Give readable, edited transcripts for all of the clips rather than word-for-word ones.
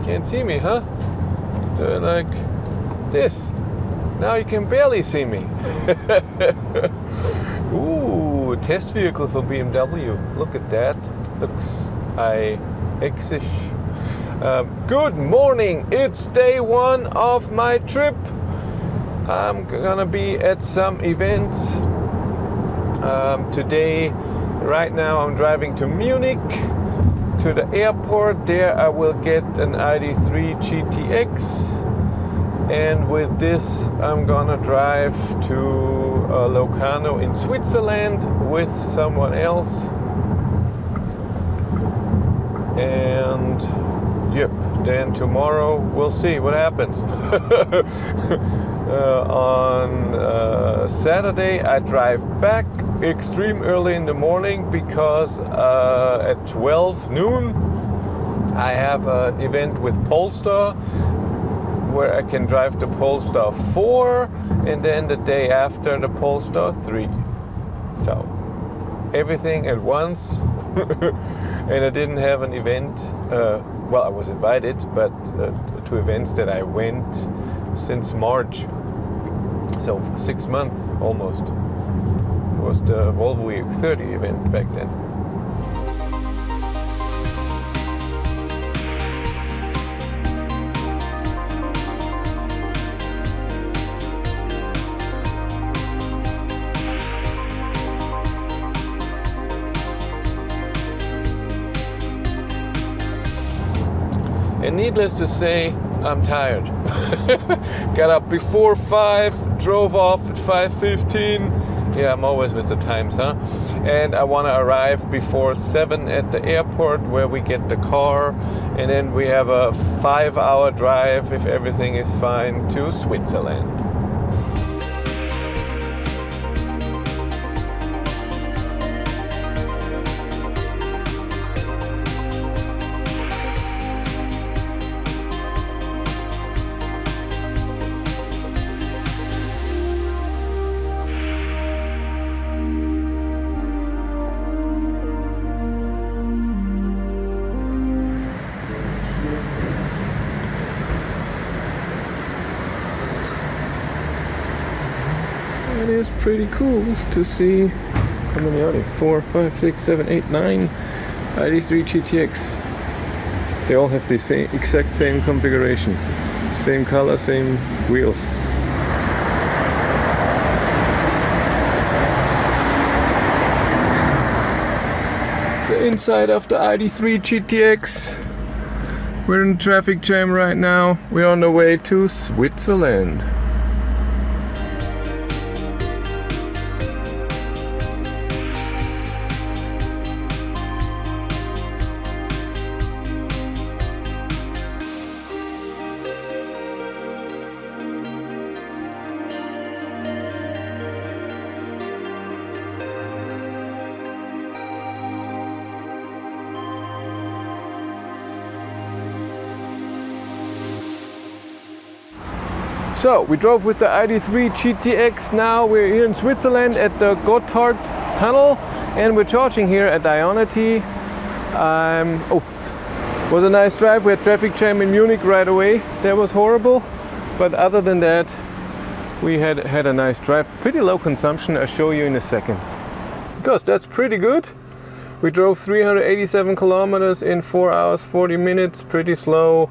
Can't see me, huh? So like this. Now you can barely see me. Ooh, test vehicle for BMW. Look at that. Looks iX-ish. Good morning. It's day one of my trip. I'm gonna be at some events today. Right now I'm driving to Munich, to the airport. There I will get an Id.3 GTX, and with this I'm gonna drive to Locarno in Switzerland with someone else. And yep, then tomorrow we'll see what happens. On Saturday I drive back extreme early in the morning because at 12 noon I have an event with Polestar where I can drive the Polestar 4 and then the day after the Polestar 3. So everything at once. And I didn't have an event, well, I was invited, but to events that I went since March. So for 6 months almost. It was the Volvo EX30 event back then. And needless to say, I'm tired. Got up before 5, drove off at 5:15. Yeah, I'm always with the times, huh? And I want to arrive before 7 at the airport where we get the car. And then we have a 5-hour drive, if everything is fine, to Switzerland. It is pretty cool to see how many are there? 4, 5, 6, 7, 8, 9 Id.3 GTX. They all have the exact same configuration, same color, same wheels. The inside of the Id.3 GTX. We're in traffic jam right now. We're on the way to Switzerland. So we drove with the Id.3 GTX. Now we're here in Switzerland at the Gotthard tunnel, and we're charging here at Ionity. Was a nice drive. We had traffic jam in Munich right away. That was horrible, but other than that, we had a nice drive. Pretty low consumption. I'll show you in a second. Because that's pretty good. We drove 387 kilometers in 4 hours 40 minutes. Pretty slow.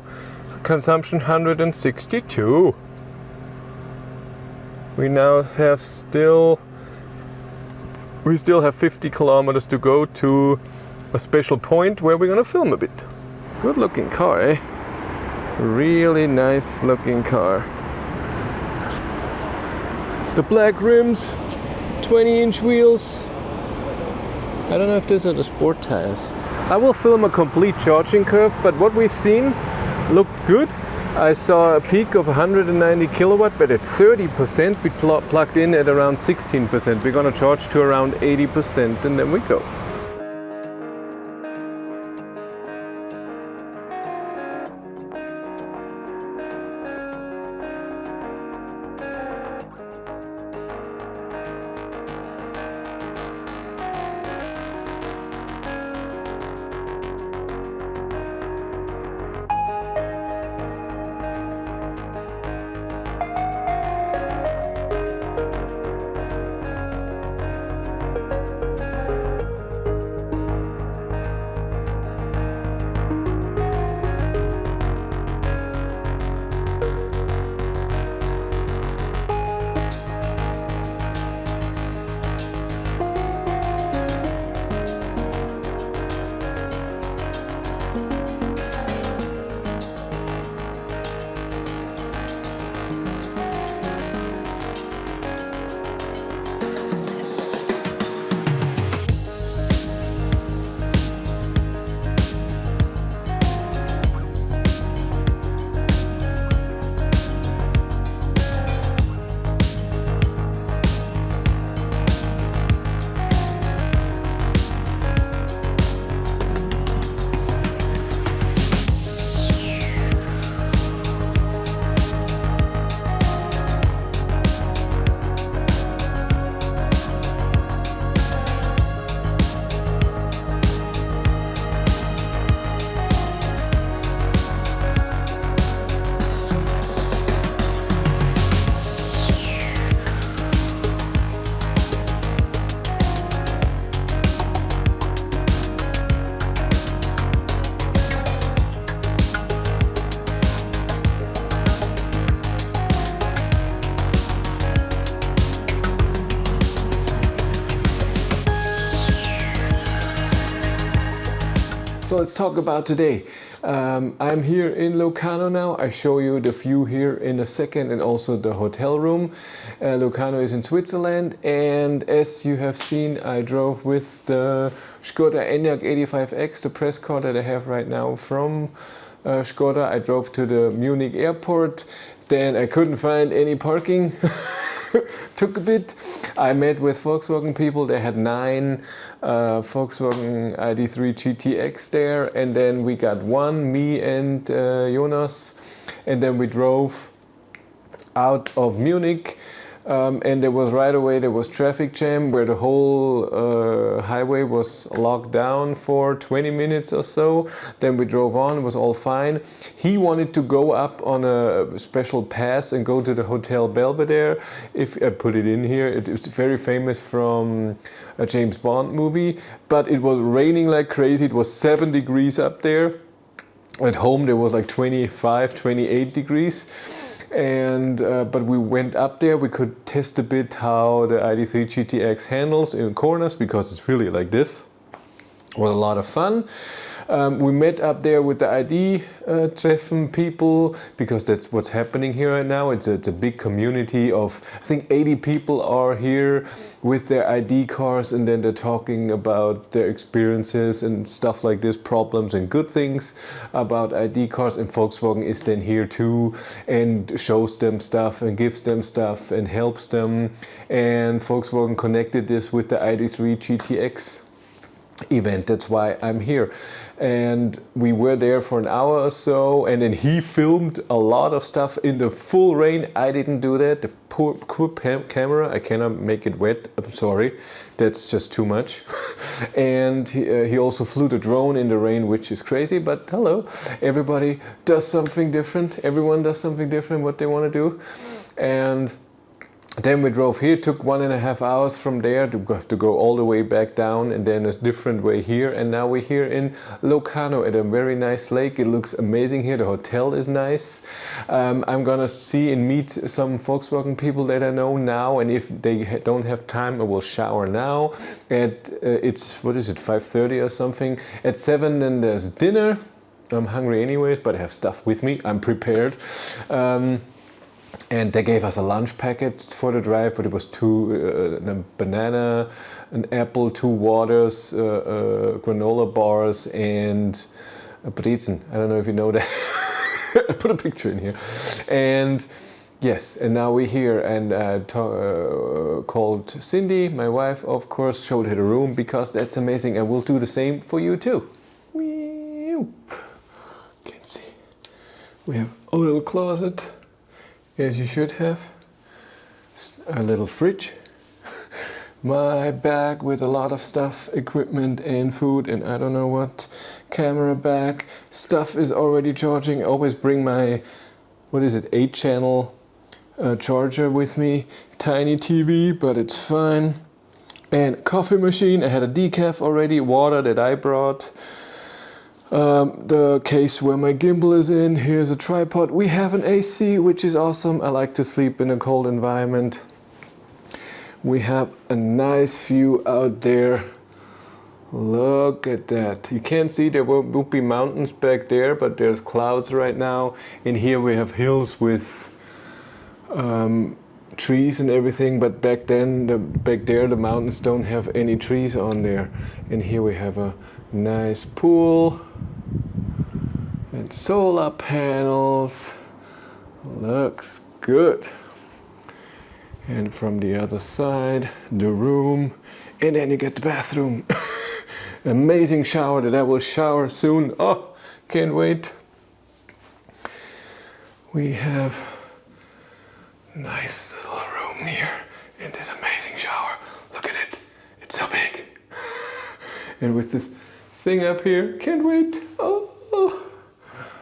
Consumption 162. We still have 50 kilometers to go to a special point where we're gonna film a bit. Good looking car, eh? Really nice looking car. The black rims, 20-inch wheels. I don't know if these are the sport tires. I will film a complete charging curve, but what we've seen looked good. I saw a peak of 190 kilowatt, but at 30% we plugged in at around 16%. We're gonna charge to around 80% and then we go. So let's talk about today. I'm here in Locarno now. I show you the view here in a second and also the hotel room. Locarno is in Switzerland, and as you have seen, I drove with the Skoda Enyaq 85X, the press car that I have right now from Skoda. I drove to the Munich airport, then I couldn't find any parking. Took a bit. I met with Volkswagen people. They had 9 Volkswagen Id.3 GTX there, and then we got one, me and Jonas, and then we drove out of Munich. And there was right away, there was traffic jam where the whole highway was locked down for 20 minutes or so. Then we drove on, it was all fine. He wanted to go up on a special pass and go to the Hotel Belvedere. If I put it in here, it's very famous from a James Bond movie, but it was raining like crazy. It was 7 degrees up there. At home there was like 25, 28 degrees. And but we went up there. We could test a bit how the Id.3 GTX handles in corners, because it's really like this. It was a lot of fun. We met up there with the Id.3 people, because that's what's happening here right now. It's a big community of, I think 80 people are here with their ID cars, and then they're talking about their experiences and stuff like this, problems and good things about ID cars. And Volkswagen is then here too and shows them stuff and gives them stuff and helps them. And Volkswagen connected this with the Id.3 GTX event. That's why I'm here. And we were there for an hour or so, and then he filmed a lot of stuff in the full rain. I didn't do that. The poor camera, I cannot make it wet. I'm sorry, that's just too much. And he also flew the drone in the rain, which is crazy, but hello, everybody does something different. Everyone does something different what they want to do. And then we drove here, took 1.5 hours from there to go all the way back down, and then a different way here. And now we're here in Locarno at a very nice lake. It looks amazing here. The hotel is nice. I'm gonna see and meet some Volkswagen people that I know now, and if they don't have time, I will shower now. It's, what is it, 5:30 or something. At 7 then there's dinner. I'm hungry anyways, but I have stuff with me. I'm prepared. And they gave us a lunch packet for the drive, but it was 2 a banana, an apple, 2 waters, granola bars, and a brezen. I don't know if you know that. I put a picture in here. And yes, and now we're here, and called Cindy, my wife, of course, showed her the room, because that's amazing. I will do the same for you too. You can see. We have a little closet, as you should have, a little fridge, my bag with a lot of stuff, equipment and food and I don't know what, camera bag, stuff is already charging. I always bring my, 8-channel charger with me, tiny TV, but it's fine. And coffee machine, I had a decaf already, water that I brought. The case where my gimbal is in, here's a tripod. We have an AC, which is awesome. I like to sleep in a cold environment. We have a nice view out there. Look at that. You can't see, there will be mountains back there, but there's clouds right now. And here we have hills with trees and everything, but back there the mountains don't have any trees on there. And here we have a nice pool and solar panels. Looks good. And from the other side, the room, and then you get the bathroom. Amazing shower that I will shower soon. Oh, can't wait. We have a nice little room here in this amazing shower. Look at it, it's so big. And with this thing up here, can't wait. Oh.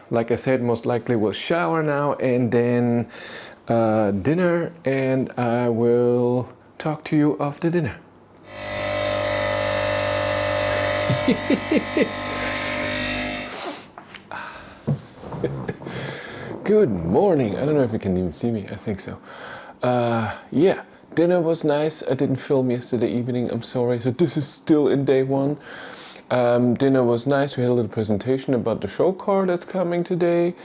Like I said, most likely we'll shower now and then dinner, and I will talk to you after dinner. Good morning. I don't know if you can even see me. I think so. Yeah, dinner was nice. I didn't film yesterday evening. I'm sorry. So this is still in day 1. Dinner was nice. We had a little presentation about the show car that's coming today.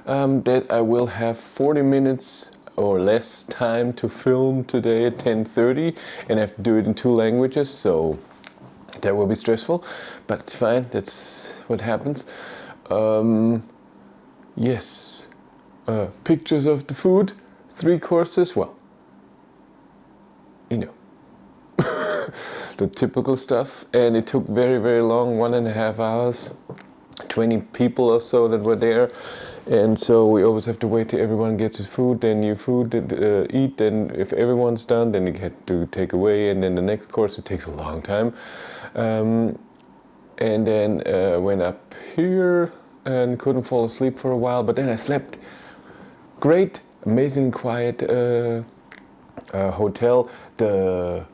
That I will have 40 minutes or less time to film today at 10:30, and I have to do it in 2 languages, so that will be stressful, but it's fine. That's what happens. Yes, pictures of the food, 3 courses. Well, you know, the typical stuff, and it took very, very long, 1.5 hours, 20 people or so that were there, and so we always have to wait till everyone gets his food, then you eat, then if everyone's done, then you get to take away, and then the next course, it takes a long time. And then went up here and couldn't fall asleep for a while, but then I slept. Great, amazing quiet hotel. The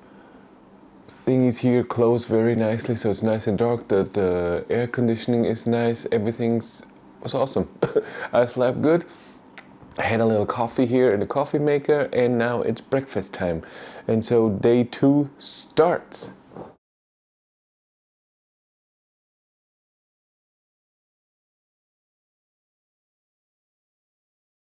thingies here close very nicely, so it's nice and dark. The air conditioning is nice. Was awesome. I slept good. I had a little coffee here in the coffee maker, and now it's breakfast time. And so day 2 starts.